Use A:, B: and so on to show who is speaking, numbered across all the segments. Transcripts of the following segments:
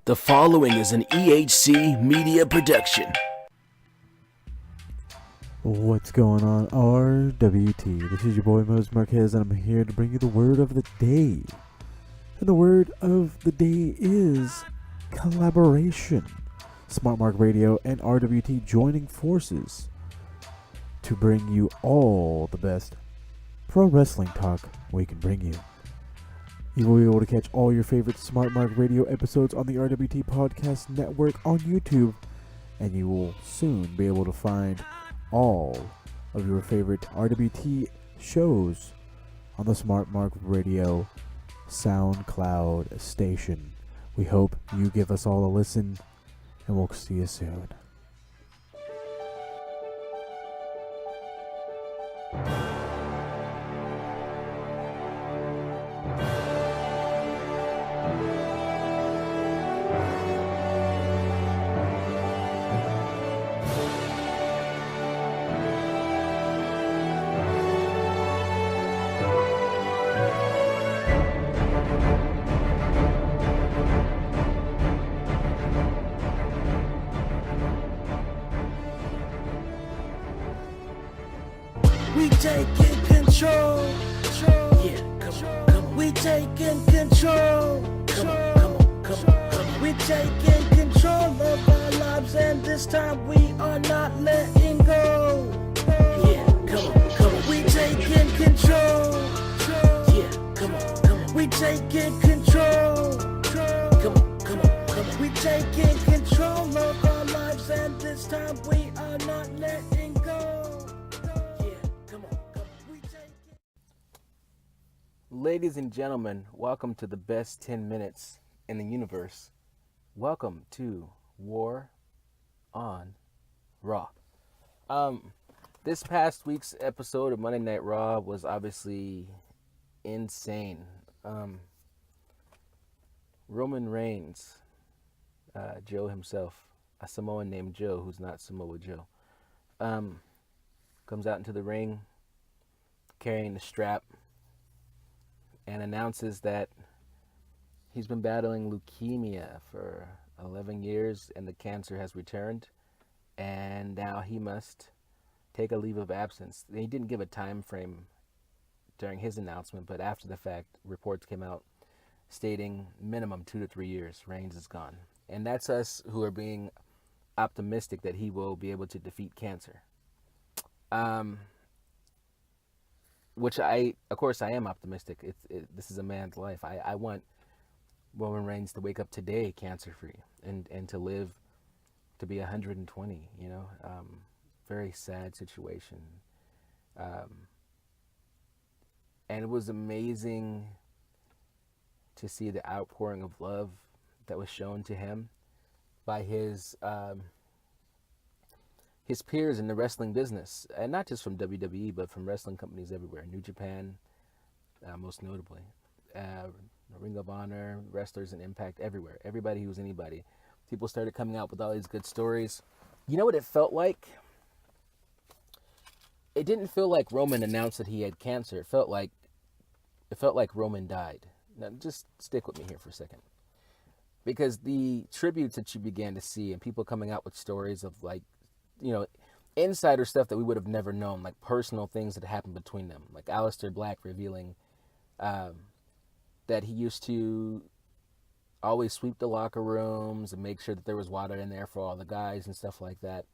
A: The following is an EHC media production.
B: What's going on, RWT? This is your boy Moses Marquez, and I'm here to bring you the word of the day. And the word of the day is collaboration. Smart Mark Radio and RWT joining forces to bring you all the best pro wrestling talk we can bring you. You will be able to catch all your favorite Smart Mark Radio episodes on the RWT Podcast Network on YouTube, and you will soon be able to find all of your favorite RWT shows on the Smart Mark Radio SoundCloud station. We hope you give us all a listen, and we'll see you soon.
C: We taking control. Yeah, come on. We taking control. Come on. We taking control of our lives, and this time we are not letting go. Yeah, come on. We taking control. Yeah, come on. We taking control. Come on. We taking control of our lives, and this time we are not letting go.
D: Ladies and gentlemen, welcome to the best 10 minutes in the universe. Welcome to War on Raw. This past week's episode of Monday Night Raw was obviously insane. Roman Reigns, Joe himself, a Samoan named Joe who's not Samoa Joe, comes out into the ring carrying the strap and announces that he's been battling leukemia for 11 years and the cancer has returned, and now he must take a leave of absence. He didn't give a time frame during his announcement, but after the fact, reports came out stating minimum 2 to 3 years, Reigns is gone. And that's us who are being optimistic that he will be able to defeat cancer. Which of course I am optimistic. This is a man's life. I want Roman Reigns to wake up today cancer-free and to live to be 120, very sad situation. And it was amazing to see the outpouring of love that was shown to him by his peers in the wrestling business, and not just from WWE, but from wrestling companies everywhere. New Japan, most notably, Ring of Honor, wrestlers in Impact, everywhere. Everybody who was anybody. People started coming out with all these good stories. You know what it felt like? It didn't feel like Roman announced that he had cancer. It felt like Roman died. Now, just stick with me here for a second. Because the tributes that you began to see and people coming out with stories of insider stuff that we would have never known, like personal things that happened between them, like Alistair Black revealing that he used to always sweep the locker rooms and make sure that there was water in there for all the guys and stuff like that.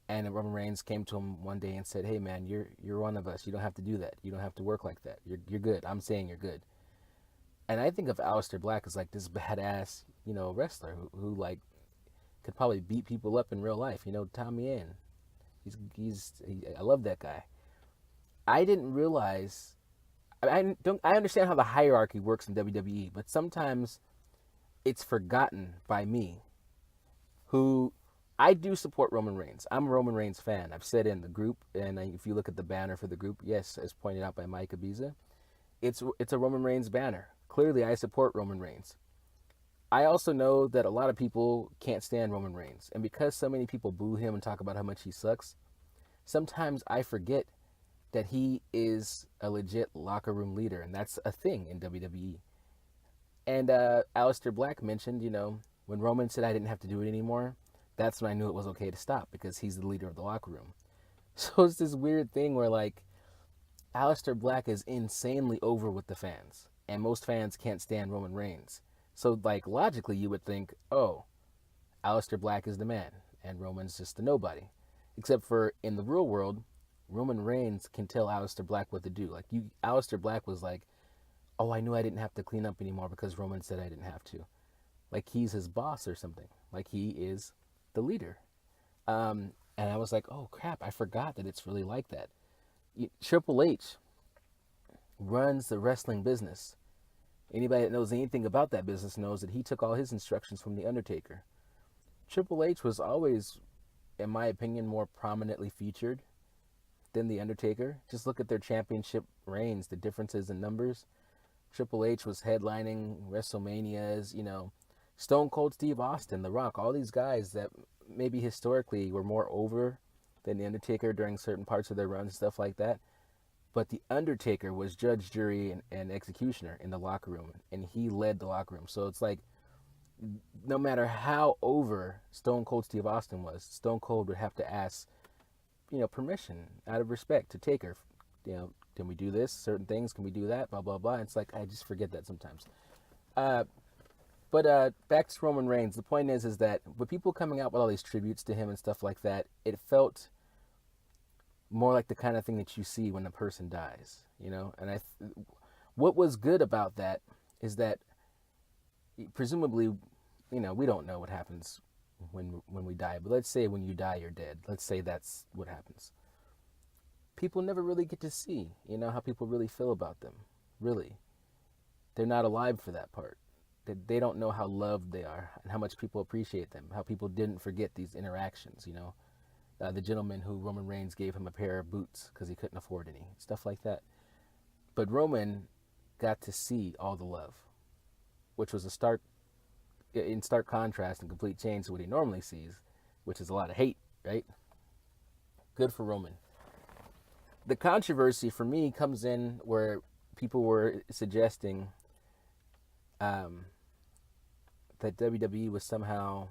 D: And Roman Reigns came to him one day and said, "Hey man, you're one of us. You don't have to do that. You don't have to work like that. You're good. I'm saying you're good." And I think of Alistair Black as like this badass, wrestler who like could probably beat people up in real life. Tommy Inn. I love that guy. I didn't realize. I understand how the hierarchy works in WWE, but sometimes it's forgotten by me, who I do support Roman Reigns. I'm a Roman Reigns fan. I've said in the group, and if you look at the banner for the group, yes, as pointed out by Mike Ibiza, it's a Roman Reigns banner. Clearly, I support Roman Reigns. I also know that a lot of people can't stand Roman Reigns, and because so many people boo him and talk about how much he sucks, sometimes I forget that he is a legit locker room leader, and that's a thing in WWE. And Alistair Black mentioned, when Roman said I didn't have to do it anymore, that's when I knew it was okay to stop because he's the leader of the locker room. So it's this weird thing where, like, Alistair Black is insanely over with the fans, and most fans can't stand Roman Reigns. So, like, logically, you would think, oh, Alistair Black is the man, and Roman's just the nobody. Except for in the real world, Roman Reigns can tell Alistair Black what to do. Like, Alistair Black was like, oh, I knew I didn't have to clean up anymore because Roman said I didn't have to. Like, he's his boss or something. Like, he is the leader. And I was like, oh, crap, I forgot that it's really like that. Triple H runs the wrestling business. Anybody that knows anything about that business knows that he took all his instructions from The Undertaker. Triple H was always, in my opinion, more prominently featured than The Undertaker. Just look at their championship reigns, the differences in numbers. Triple H was headlining WrestleManias, Stone Cold Steve Austin, The Rock, all these guys that maybe historically were more over than The Undertaker during certain parts of their runs, stuff like that. But The Undertaker was judge, jury, and executioner in the locker room, and he led the locker room. So it's like, no matter how over Stone Cold Steve Austin was, Stone Cold would have to ask, permission out of respect to Taker. Can we do this? Certain things, can we do that? Blah, blah, blah. It's like, I just forget that sometimes. But back to Roman Reigns. The point is that with people coming out with all these tributes to him and stuff like that, it felt more like the kind of thing that you see when a person dies, And what was good about that is that presumably, we don't know what happens when we die. But let's say when you die, you're dead. Let's say that's what happens. People never really get to see, how people really feel about them. Really. They're not alive for that part. They don't know how loved they are and how much people appreciate them, how people didn't forget these interactions, the gentleman who Roman Reigns gave him a pair of boots because he couldn't afford any, stuff like that. But Roman got to see all the love, which was in stark contrast and complete change to what he normally sees, which is a lot of hate, right? Good for Roman. The controversy for me comes in where people were suggesting that WWE was somehow,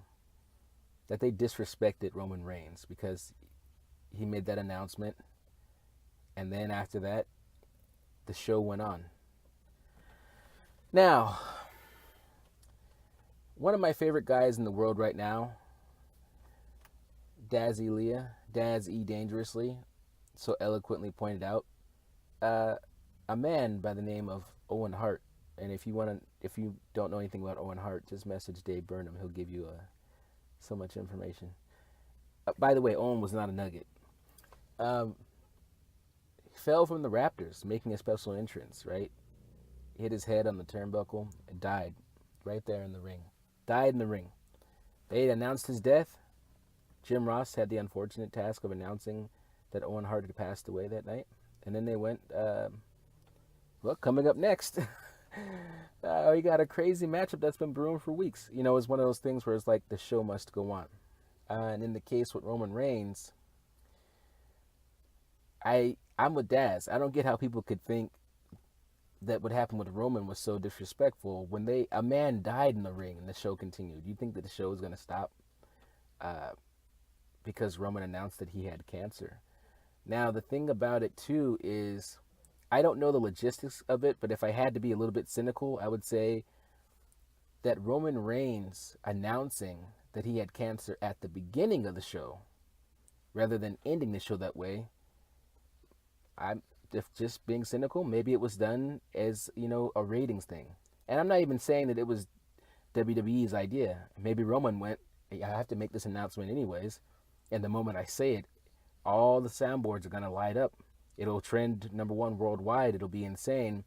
D: that they disrespected Roman Reigns because he made that announcement, and then after that, the show went on. Now, one of my favorite guys in the world right now, Daz E Dangerously, so eloquently pointed out, a man by the name of Owen Hart. And if you don't know anything about Owen Hart, just message Dave Burnham. He'll give you so much information. By the way, Owen was not a nugget. He fell from the Raptors, making a special entrance, right? Hit his head on the turnbuckle and died right there in the ring. Died in the ring. They announced his death. Jim Ross had the unfortunate task of announcing that Owen Hart had passed away that night. And then they went, coming up next, we got a crazy matchup that's been brewing for weeks. It's one of those things where it's like the show must go on. And in the case with Roman Reigns, I'm with Daz. I don't get how people could think that what happened with Roman was so disrespectful when a man died in the ring and the show continued. You think that the show is going to stop because Roman announced that he had cancer? Now, the thing about it, too, is I don't know the logistics of it, but if I had to be a little bit cynical, I would say that Roman Reigns announcing that he had cancer at the beginning of the show, rather than ending the show that way, if just being cynical, maybe it was done as, a ratings thing. And I'm not even saying that it was WWE's idea. Maybe Roman went, hey, I have to make this announcement anyways, and the moment I say it, all the soundboards are going to light up. It'll trend #1 worldwide. It'll be insane.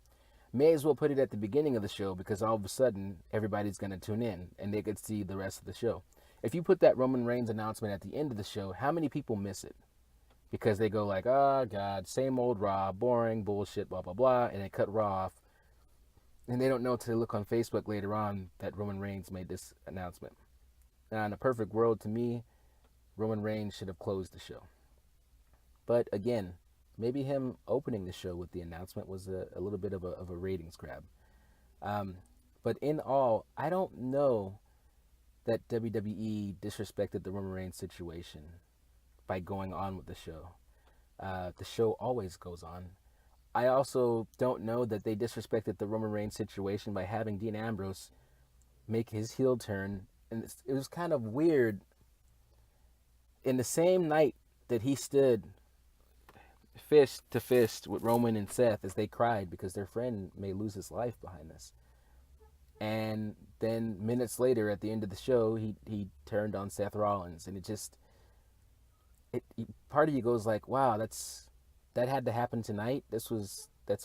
D: May as well put it at the beginning of the show because all of a sudden everybody's going to tune in and they could see the rest of the show. If you put that Roman Reigns announcement at the end of the show, how many people miss it? Because they go like, oh, God, same old Raw, boring, bullshit, blah, blah, blah, and they cut Raw off. And they don't know until they look on Facebook later on that Roman Reigns made this announcement. Now, in a perfect world, to me, Roman Reigns should have closed the show. But again, maybe him opening the show with the announcement was a little bit of a ratings grab. But in all, I don't know that WWE disrespected the Roman Reigns situation by going on with the show. The show always goes on. I also don't know that they disrespected the Roman Reigns situation by having Dean Ambrose make his heel turn. And it was kind of weird. In the same night that he stood fist to fist with Roman and Seth as they cried because their friend may lose his life behind this. And then minutes later at the end of the show, he turned on Seth Rollins, and part of you goes like, wow, that had to happen tonight. That's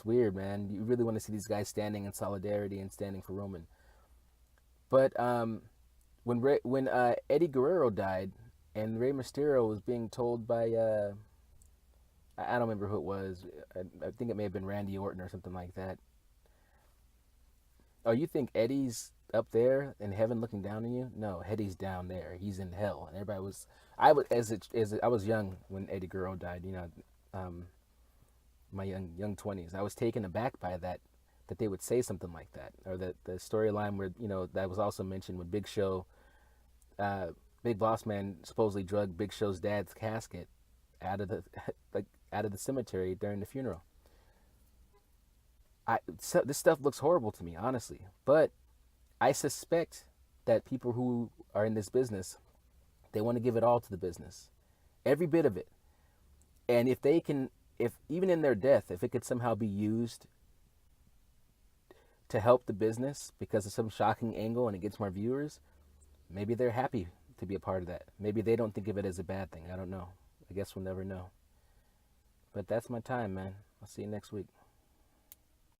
D: weird, man. You really want to see these guys standing in solidarity and standing for Roman. But when Eddie Guerrero died and Rey Mysterio was being told by I don't remember who it was. I think it may have been Randy Orton or something like that. Oh, you think Eddie's up there in heaven looking down on you? No, Eddie's down there. He's in hell. And everybody was. I was young when Eddie Guerrero died. You know, my young 20s. I was taken aback by that they would say something like that, or that the storyline where that was also mentioned when Big Show, Big Boss Man supposedly drugged Big Show's dad's casket out of the cemetery during the funeral. This stuff looks horrible to me, honestly. But I suspect that people who are in this business, they want to give it all to the business, every bit of it. And if even in their death, if it could somehow be used to help the business because of some shocking angle and it gets more viewers, maybe they're happy to be a part of that. Maybe they don't think of it as a bad thing. I don't know. I guess we'll never know. But that's my time, man. I'll see you next week.